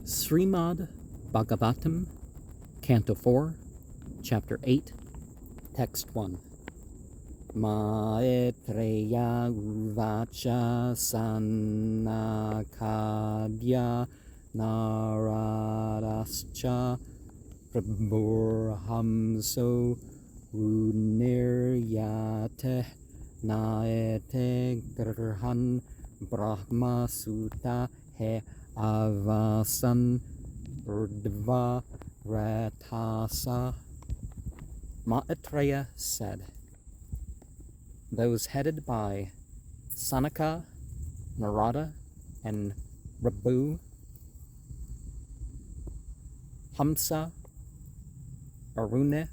Srimad Bhagavatam, Canto 4, Chapter 8, Text 1. Maitreya uvacha sanakadya naradascha prabhurhamso uniryate naete grhan brahma sutta he avasan urdhva ratasa. Maitreya said, those headed by Sanaka, Narada, and Rabu, Hamsa, Arune,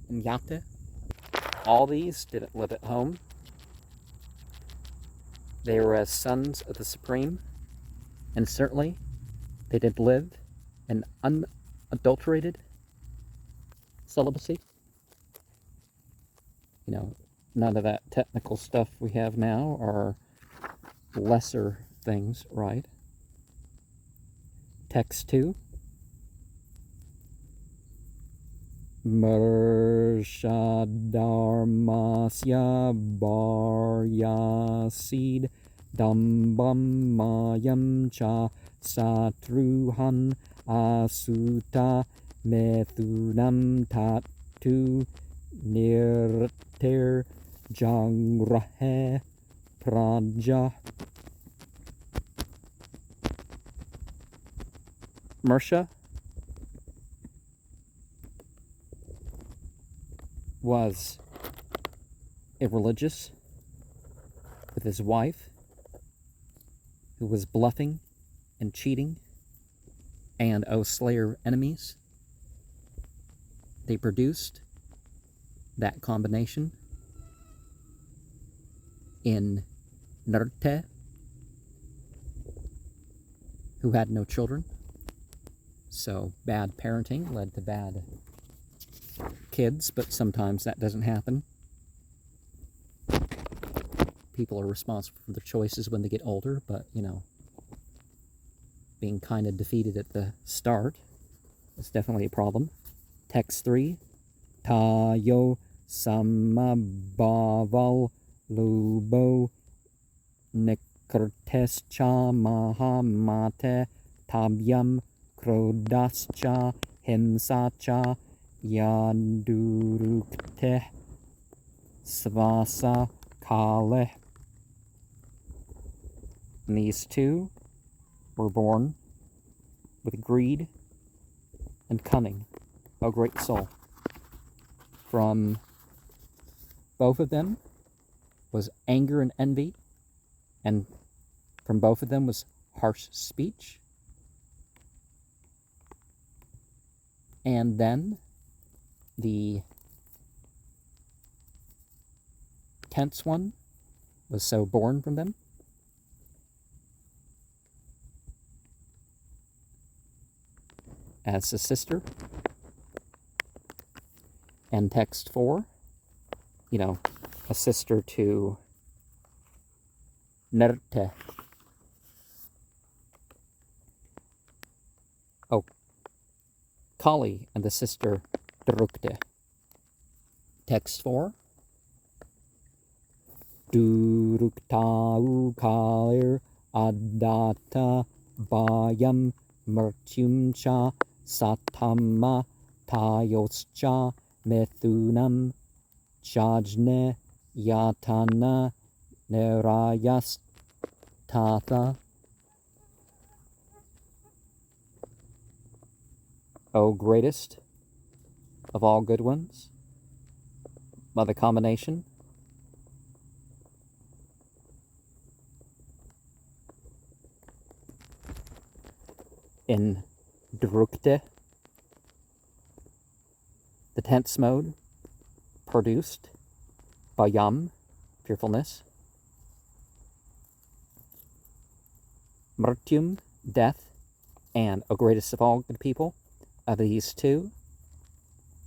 and Yate, all these didn't live at home. They were as sons of the Supreme, and certainly they did live in unadulterated celibacy. You know, none of that technical stuff we have now are lesser things, right? Text 2. Marshadharmasya bharyasid dambam mayam cha satruhan asuta methunam tatu nirter jangrahe praja. Mersha was irreligious with his wife, who was bluffing and cheating, and slayer enemies. They produced that combination in Nrte, who had no children. So bad parenting led to bad kids, but sometimes that doesn't happen. People are responsible for their choices when they get older, but, you know, being kind of defeated at the start is definitely a problem. Text 3. Tayo samabhaval lubo nikrtescha mahamate tabyam krodascha himsacha yadurukte svasa kale. And these two were born with greed and cunning, O great soul. From both of them was anger and envy, and from both of them was harsh speech. And then the tense one was so born from them. As a sister. And text 4, you know, a sister to Nrte. Oh, Kali and the sister Drukte. Text 4. Duruktau kalir adata bayam mertyumcha satama tayoscha methunam jajne yatana nerayas tatha. O greatest of all good ones, by the combination in Drukte, the tense mode produced by Yam, fearfulness, Mrityum, death, and O greatest of all good people. Of these two,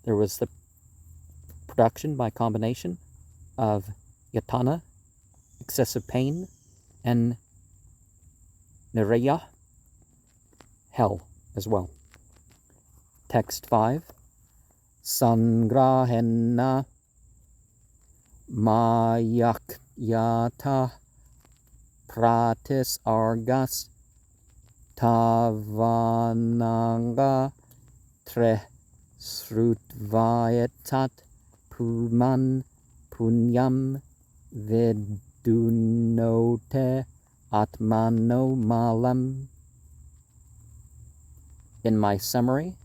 there was the production by combination of Yatana, excessive pain, and Niraya, hell as well. Text 5. Sangrahena Mayakyata Pratis Argas Tavananga Tre Srutvayatat Puman Punyam Vidunote Atmano Malam. In my summary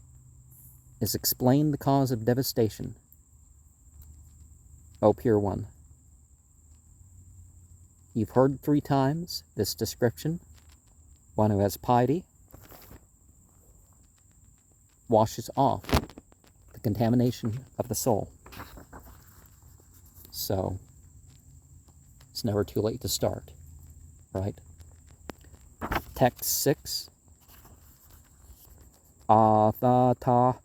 is explain the cause of devastation. O pure one, you've heard 3 times this description. One who has piety washes off the contamination of the soul. So it's never too late to start, right? Text 6. Athata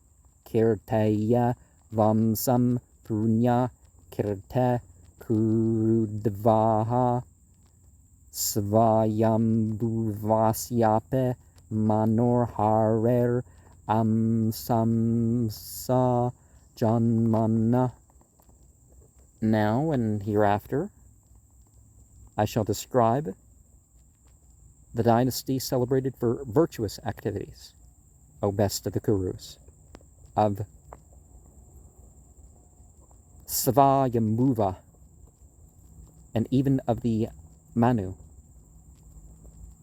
kirtaya vamsam punya kirte kurudvaha svayambhuvasyape manorharer amsamsa janmana. Now and hereafter I shall describe the dynasty celebrated for virtuous activities, O best of the Kurus, of Svayambhuva, and even of the Manu,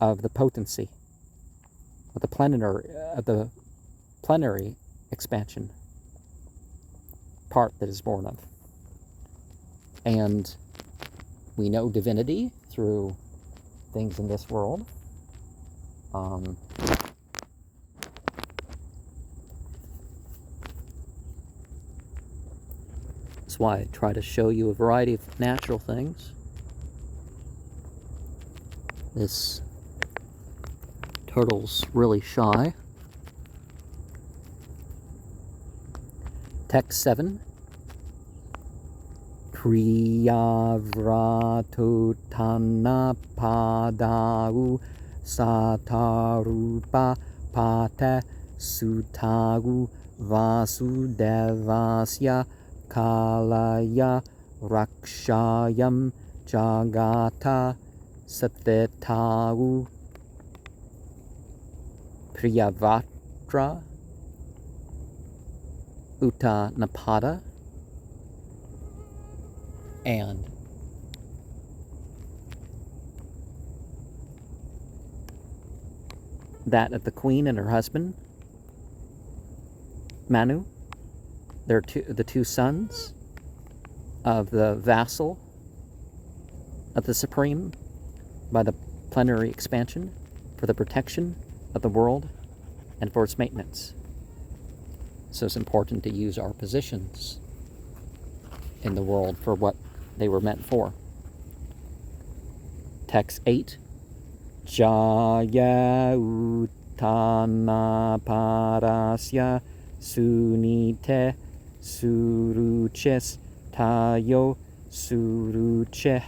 of the potency, of the plenary expansion part that is born of. And we know divinity through things in this world. That's why I try to show you a variety of natural things. This turtle's really shy. Text 7. Kriyavratotanna padau satarupa pate sutagu vasudevasya kalaya rakshayam jagata satetagu. Priyavatra Uttanapada, and that of the queen and her husband Manu. They're the 2 sons of the vassal of the Supreme by the plenary expansion for the protection of the world and for its maintenance. So it's important to use our positions in the world for what they were meant for. Text 8. Jaya Uttana Parasya Sunite Suruches Tayo Suruche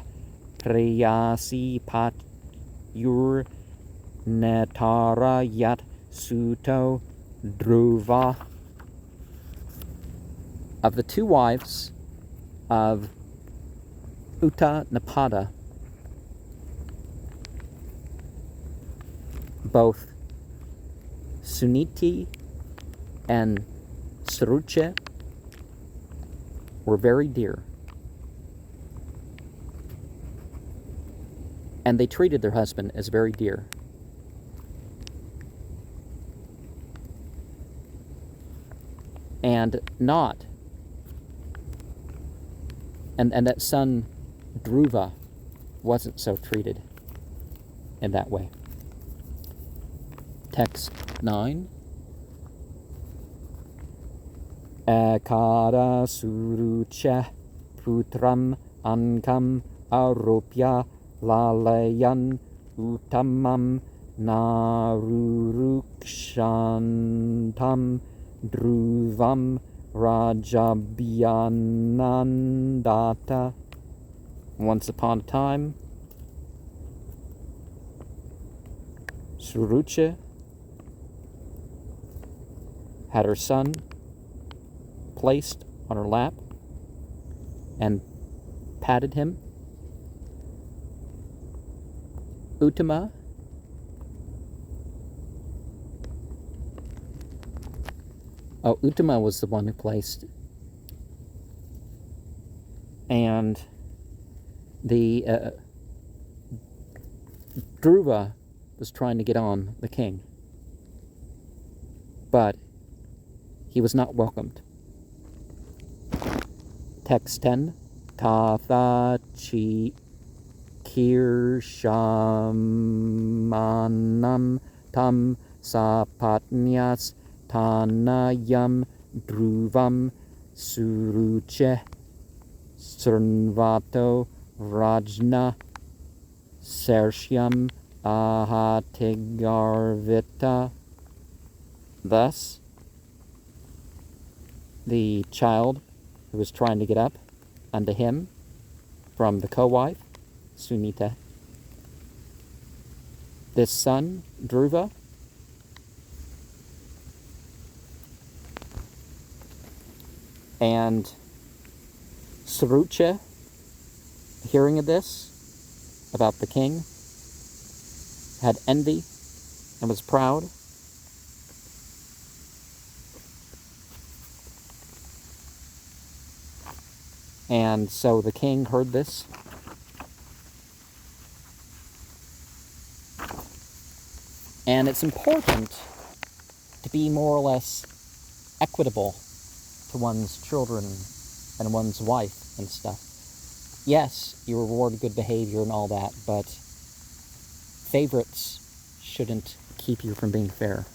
Preyasi Pat Yur Netara Yat Suto Dhruva. Of the 2 wives of Uttanapada, both Suniti and Suruche were very dear, and they treated their husband as very dear. And not, and that son Dhruva wasn't so treated in that way. Text 9. Ekara Suruche Putram Ankam Aropya Lalayan Uttamam Narurukshantam Dhruvam Rajabhyanandata. Once upon a time, Surucha had her son placed on her lap and patted him. Uttama Uttama was the one who placed. And the Dhruva was trying to get on the king, but he was not welcomed. Text 10. Tatha chi kirshamanam tam sapatnyas tanayam dhruvam suruche srnvato rajna sershyam ahatigarvita. Thus, the child who was trying to get up unto him from the co-wife, Sunita, this son, Dhruva, and Surucha, hearing of this about the king, had envy and was proud. And so the king heard this. And it's important to be more or less equitable to one's children and one's wife and stuff. Yes, you reward good behavior and all that, but favorites shouldn't keep you from being fair.